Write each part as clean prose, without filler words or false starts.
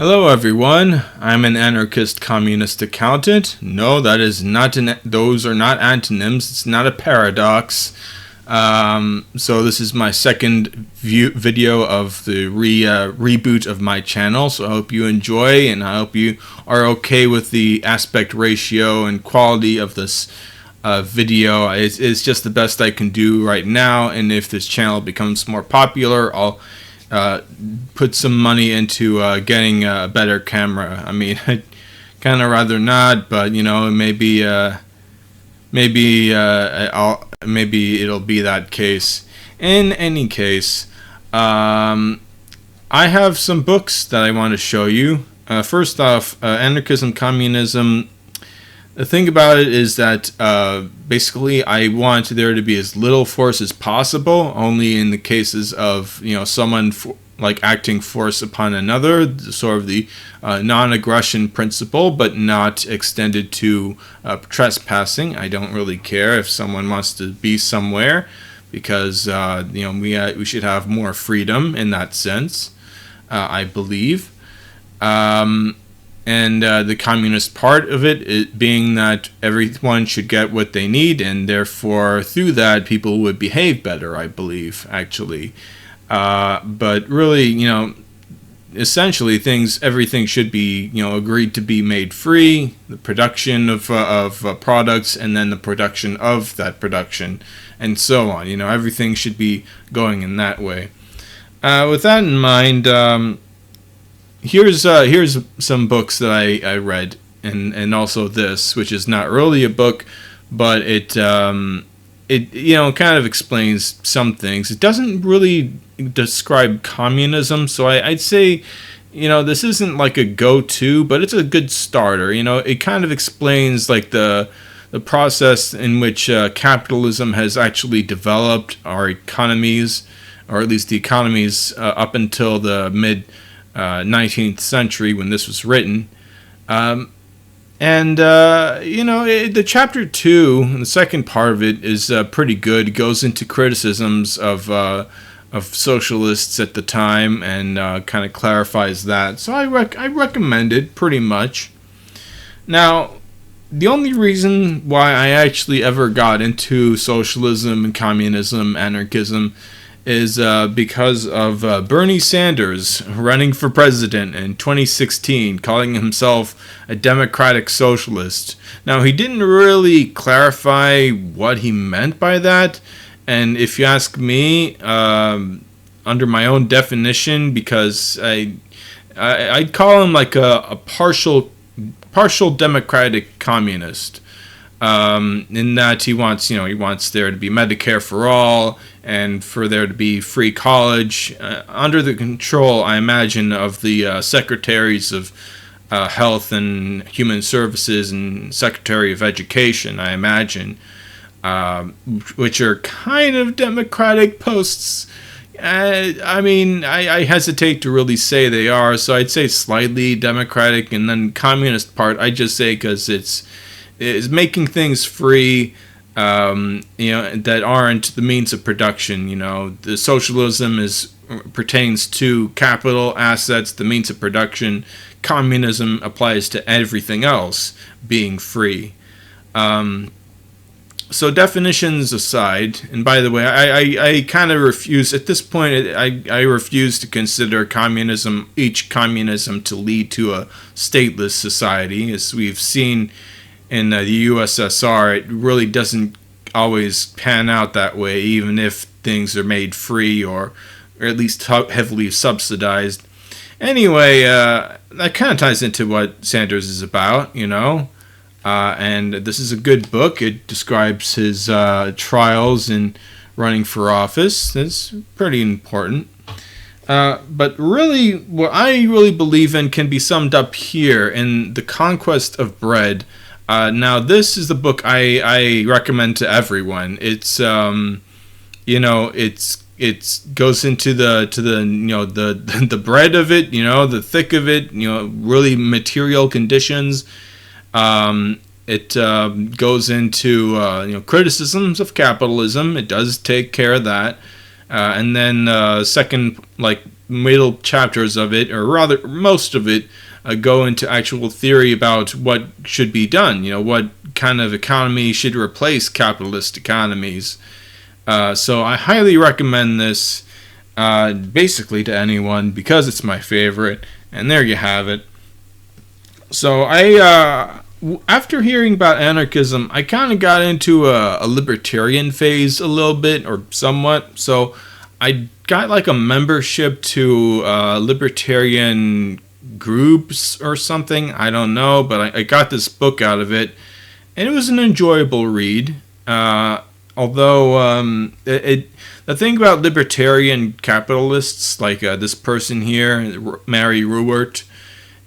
Hello everyone, I'm an anarchist communist accountant. No, that is not those are not antonyms, it's not a paradox. So this is my second video of the reboot of my channel, so I hope you enjoy and I hope you are okay with the aspect ratio and quality of this video. It's just the best I can do right now, and if this channel becomes more popular, I'll put some money into getting a better camera. I mean, I'd kind of rather not, but you know, maybe it'll be that case. In any case, I have some books that I want to show you. First off, Anarchism, Communism. The thing about it is that basically I want there to be as little force as possible, only in the cases of, you know, someone like acting force upon another, sort of the non-aggression principle, but not extended to trespassing. I don't really care if someone wants to be somewhere, because you know, we should have more freedom in that sense, I believe. And the communist part of it being that everyone should get what they need, and therefore through that people would behave better, I believe, actually. But really, you know, essentially everything should be, you know, agreed to be made free, the production of products, and then the production of that production, and so on. You know, everything should be going in that way. With that in mind, here's some books that I read, and also this, which is not really a book, but it you know, kind of explains some things. It doesn't really describe communism, so I'd say, you know, this isn't like a go-to, but it's a good starter. You know, it kind of explains like the process in which capitalism has actually developed our economies, or at least the economies up until the mid 19th century when this was written. You know, the chapter 2, the second part of it, is pretty good. It goes into criticisms of socialists at the time, and kind of clarifies that. So I recommend it pretty much. Now, the only reason why I actually ever got into socialism and communism, anarchism, is because of Bernie Sanders running for president in 2016, calling himself a democratic socialist. Now, he didn't really clarify what he meant by that, and if you ask me, under my own definition, because I'd call him like a partial democratic communist. In that he wants there to be Medicare for all, and for there to be free college, under the control, I imagine, of the secretaries of health and human services and secretary of education, I imagine, which are kind of democratic posts. I mean, I hesitate to really say they are, so I'd say slightly democratic. And then communist part, I just say because it's making things free, you know, that aren't the means of production. You know, the socialism pertains to capital, assets, the means of production. Communism applies to everything else being free. So definitions aside, and by the way, I kind of refuse, at this point, I refuse to consider each communism to lead to a stateless society. As we've seen in the USSR, it really doesn't always pan out that way, even if things are made free or at least heavily subsidized. Anyway, that kind of ties into what Sanders is about, you know. And this is a good book. It describes his trials in running for office. That's pretty important. But really, what I really believe in can be summed up here in The Conquest of Bread. Now, this is the book I recommend to everyone. It's you know, it goes into the you know, the bread of it, you know, the thick of it, you know, really material conditions. It goes into you know, criticisms of capitalism. It does take care of that, and then second, like middle chapters of it, or rather most of it, go into actual theory about what should be done. What kind of economy should replace capitalist economies. So I highly recommend this, basically to anyone, because it's my favorite. And there you have it. So after hearing about anarchism, I kind of got into a libertarian phase a little bit, or somewhat. So I got like a membership to libertarian groups or something. I don't know, but I got this book out of it, and it was an enjoyable read. Although the thing about libertarian capitalists, like this person here, Mary Ruwert,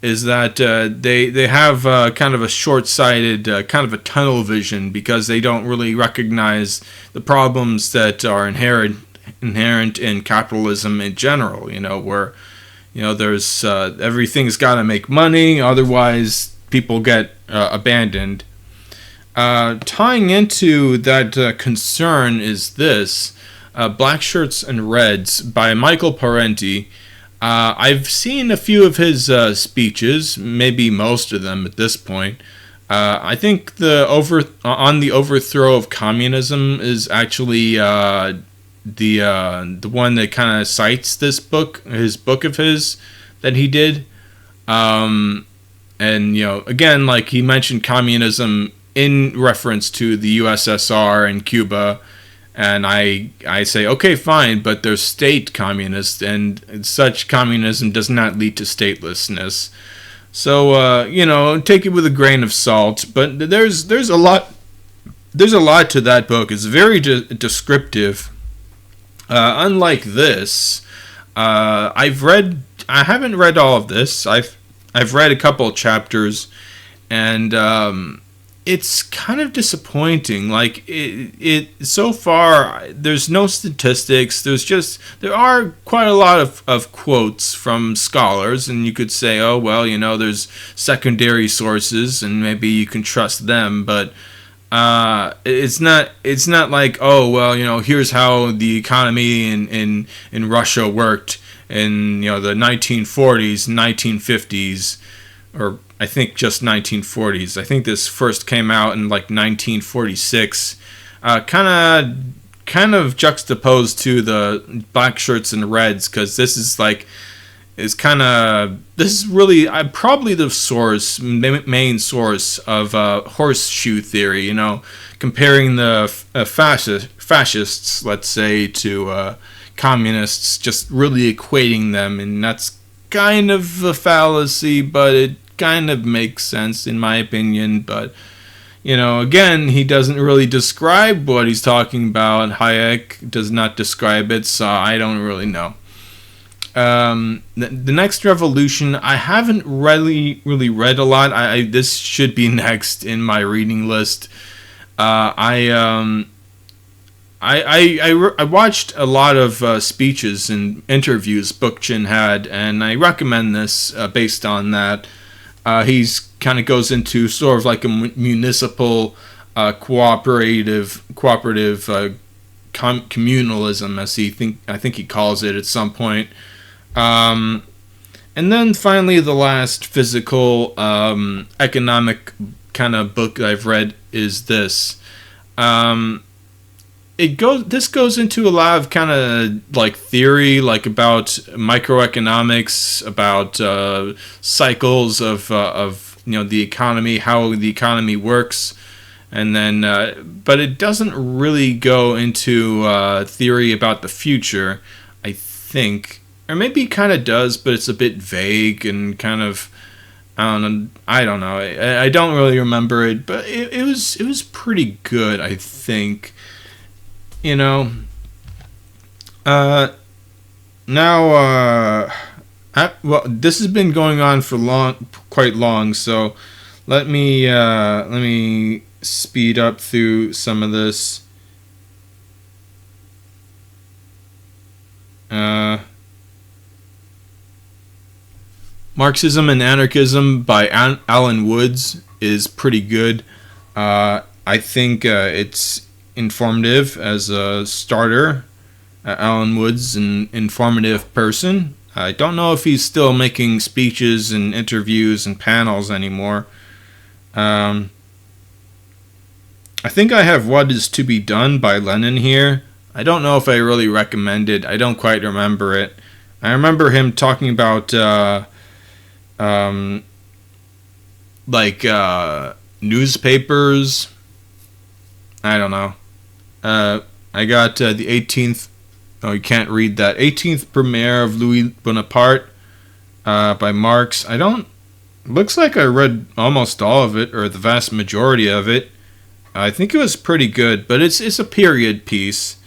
is that they have kind of a short-sighted, kind of a tunnel vision, because they don't really recognize the problems that are inherent in capitalism in general. Where there's everything's got to make money, otherwise people get abandoned. Tying into that concern is this, Black Shirts and Reds by Michael Parenti. I've seen a few of his speeches, maybe most of them at this point. I think on the overthrow of communism is actually the one that kind of cites his book of his that he did. And again, like, he mentioned communism in reference to the USSR and Cuba, and I say, okay, fine, but there's state communists, and such communism does not lead to statelessness. So take it with a grain of salt. But there's a lot to that book. It's very descriptive. Unlike this, I haven't read all of this. I've read a couple of chapters, and it's kind of disappointing. Like, it so far, there's no statistics. There are quite a lot of quotes from scholars, and you could say, oh, well, there's secondary sources, and maybe you can trust them, but it's not like, oh, well, here's how the economy in Russia worked in the 1940s, 1950s, or I think just 1940s. I think this first came out in like 1946. Kind of juxtaposed to the Black Shirts and Reds, because this is really probably the main source of horseshoe theory. Comparing the fascists, let's say, to communists, just really equating them, and that's kind of a fallacy, but it kind of makes sense in my opinion. But again, he doesn't really describe what he's talking about. Hayek does not describe it, so I don't really know. The Next Revolution, I haven't really read a lot. This should be next in my reading list. I watched a lot of speeches and interviews Bookchin had, and I recommend this based on that. He's kind of goes into sort of like a municipal cooperative communalism, as I think he calls it at some point. And then finally, the last physical economic kind of book I've read is this. This goes into a lot of kind of like theory, like about microeconomics, about cycles of the economy, how the economy works, and then but it doesn't really go into theory about the future, I think, or maybe it kind of does, but it's a bit vague and kind of, I don't know. I don't really remember it, but it was pretty good, I think. Now, well, this has been going on for quite long, so let me speed up through some of this. Marxism and Anarchism by Alan Woods is pretty good. I think it's informative as a starter. Alan Woods, an informative person. I don't know if he's still making speeches and interviews and panels anymore. I think I have What Is to Be Done by Lenin here. I don't know if I really recommend it. I don't quite remember it. I remember him talking about newspapers. I don't know. I got the 18th. Oh, you can't read that. 18th Premiere of Louis Bonaparte by Marx. Looks like I read almost all of it, or the vast majority of it. I think it was pretty good, but it's a period piece.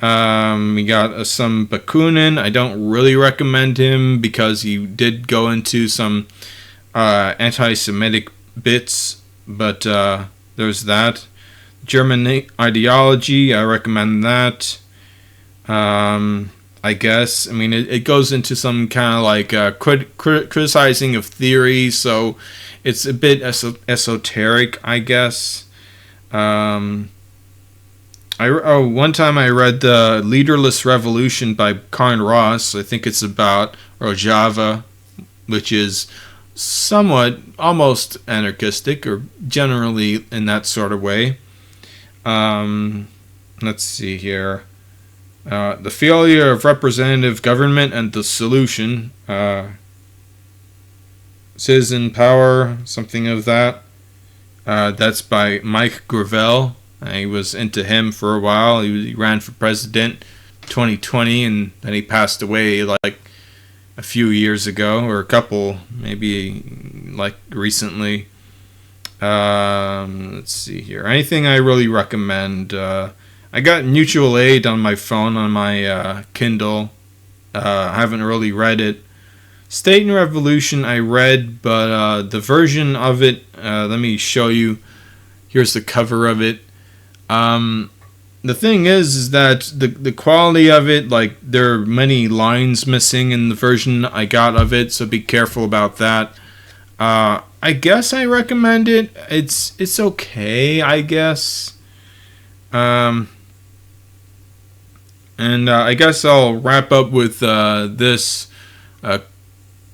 We got some Bookchin. I don't really recommend him because he did go into some anti-Semitic bits, but there's that. German Ideology, I recommend that. I guess. I mean, it goes into some kind of like criticizing of theory, so it's a bit esoteric, I guess. One time I read The Leaderless Revolution by Karl Ross. I think it's about Rojava, which is somewhat almost anarchistic, or generally in that sort of way. Let's see here. The Failure of Representative Government and the Solution. Citizen Power, something of that. That's by Mike Gravel. I was into him for a while. He ran for president 2020, and then he passed away like a few years ago, or a couple, maybe like recently. Let's see here. Anything I really recommend? I got Mutual Aid on my phone, on my Kindle. I haven't really read it. State and Revolution I read, but the version of it, let me show you. Here's the cover of it. The thing is that the quality of it, like, there are many lines missing in the version I got of it, so be careful about that. I guess I recommend it. It's okay, I guess. And I guess I'll wrap up with this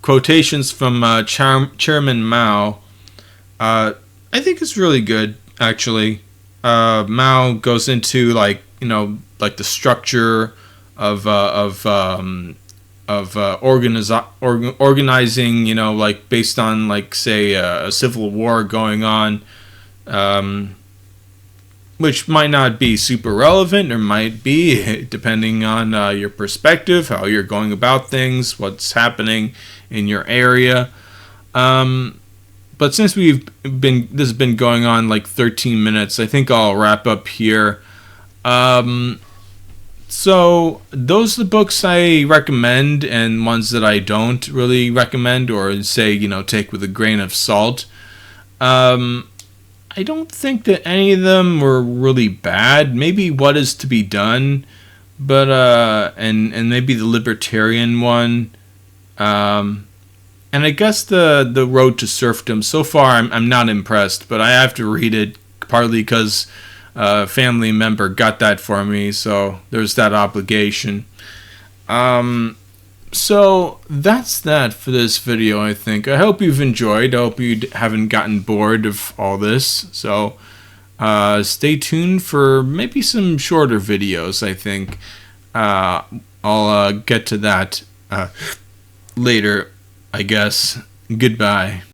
quotations from Chairman Mao. I think it's really good, actually. Mao goes into like the structure of organizing, like based on like say a civil war going on, which might not be super relevant, or might be, depending on your perspective, how you're going about things, what's happening in your area. But since this has been going on like 13 minutes, I think I'll wrap up here. So those are the books I recommend, and ones that I don't really recommend, or say, take with a grain of salt. I don't think that any of them were really bad. Maybe What Is to Be Done, but and maybe the Libertarian one. And I guess the Road to Serfdom. So far, I'm not impressed, but I have to read it, partly because a family member got that for me, so there's that obligation. So that's that for this video, I think. I hope you've enjoyed. I hope you haven't gotten bored of all this. So stay tuned for maybe some shorter videos, I think. I'll get to that later, I guess. Goodbye.